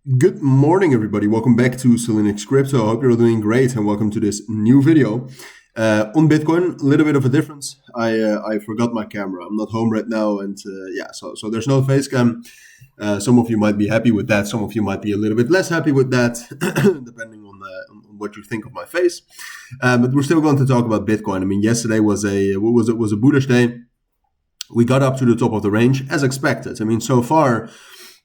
Good morning, everybody. Welcome back to Cilinix Crypto. I hope you're all doing great, and welcome to this new video. On Bitcoin, a little bit of a difference. I forgot my camera. I'm not home right now, and so there's no face cam. Some of you might be happy with that. Some of you might be a little bit less happy with that, depending on what you think of my face. But we're still going to talk about Bitcoin. I mean, yesterday was a bullish day. We got up to the top of the range as expected. I mean, so far,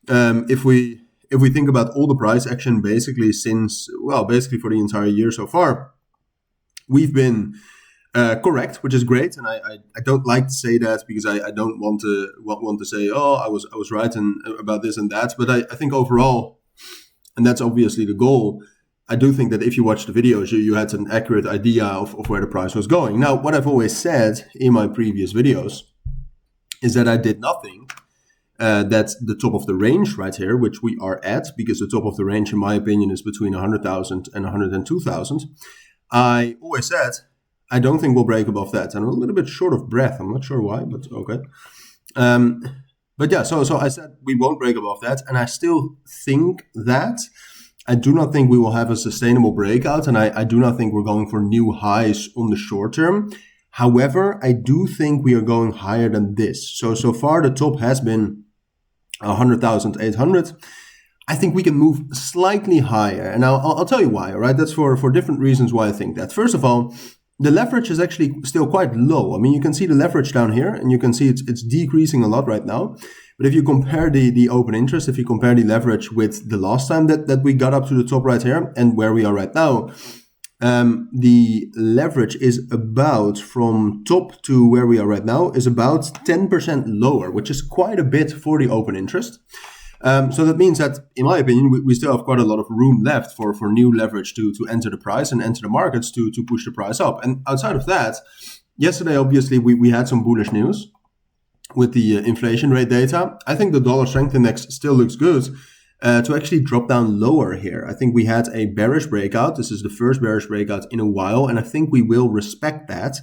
if we think about all the price action basically for the entire year so far, we've been correct, which is great. And I don't like to say that because I don't want to say, oh, I was right about this and that. But I think overall, and that's obviously the goal, I do think that if you watch the videos, you had an accurate idea of where the price was going. Now, what I've always said in my previous videos is that I did nothing. That's the top of the range right here, which we are at, because the top of the range, in my opinion, is between 100,000 and 102,000. I always said, I don't think we'll break above that. And I'm a little bit short of breath. I'm not sure why, but okay. So I said we won't break above that. And I still think that. I do not think we will have a sustainable breakout. And I do not think we're going for new highs on the short term. However, I do think we are going higher than this. So far, the top has been 100,800. I think we can move slightly higher. And I'll tell you why, all right? That's for different reasons why I think that. First of all, the leverage is actually still quite low. I mean, you can see the leverage down here, and you can see it's decreasing a lot right now. But if you compare the open interest, if you compare the leverage with the last time that we got up to the top right here and where we are right now, the leverage is about, from top to where we are right now, is about 10% lower, which is quite a bit for the open interest. So that means that, in my opinion, we still have quite a lot of room left for new leverage to enter the price and enter the markets to push the price up. And outside of that, yesterday, obviously, we had some bullish news with the inflation rate data. I think the dollar strength index still looks good. To actually drop down lower here. I think we had a bearish breakout. This is the first bearish breakout in a while, and I think we will respect that.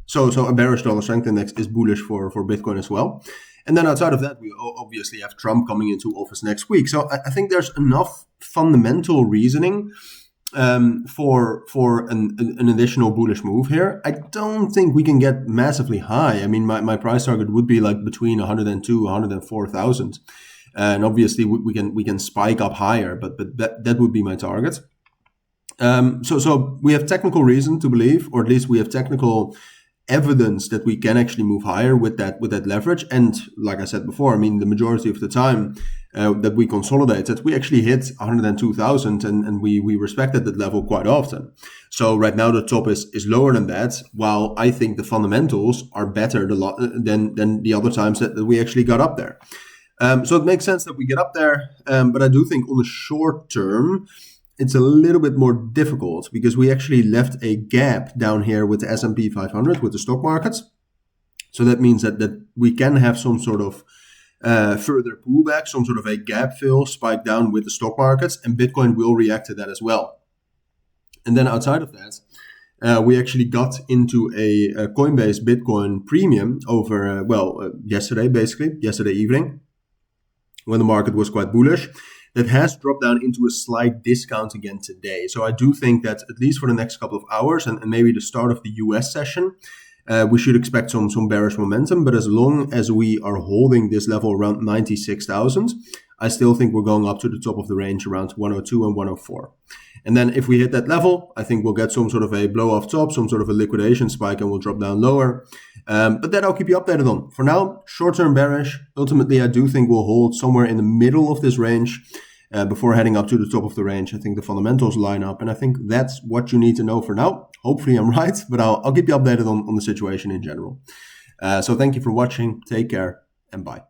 So a bearish dollar strength index is bullish for Bitcoin as well. And then outside of that, we obviously have Trump coming into office next week. So I think there's enough fundamental reasoning for an additional bullish move here. I don't think we can get massively high. I mean, my price target would be like between 102, 104,000. And obviously we can spike up higher, but that would be my target. So we have technical reason to believe, or at least we have technical evidence that we can actually move higher with that leverage. And like I said before, I mean, the majority of the time that we consolidated, we actually hit 102,000, and we respected that level quite often. So right now the top is lower than that, while I think the fundamentals are better than the other times that we actually got up there. So it makes sense that we get up there, but I do think on the short term, it's a little bit more difficult because we actually left a gap down here with the S&P 500, with the stock markets. So that means that we can have some sort of further pullback, some sort of a gap fill, spike down with the stock markets, and Bitcoin will react to that as well. And then outside of that, we actually got into a Coinbase Bitcoin premium over, yesterday evening, when the market was quite bullish, that has dropped down into a slight discount again today. So I do think that at least for the next couple of hours and maybe the start of the US session, we should expect some bearish momentum. But as long as we are holding this level around 96,000, I still think we're going up to the top of the range around 102 and 104. And then if we hit that level, I think we'll get some sort of a blow off top, some sort of a liquidation spike, and we'll drop down lower. But that I'll keep you updated on. For now, short-term bearish. Ultimately, I do think we'll hold somewhere in the middle of this range before heading up to the top of the range. I think the fundamentals line up, and I think that's what you need to know for now. Hopefully I'm right, but I'll keep you updated on the situation in general. So thank you for watching. Take care, and bye.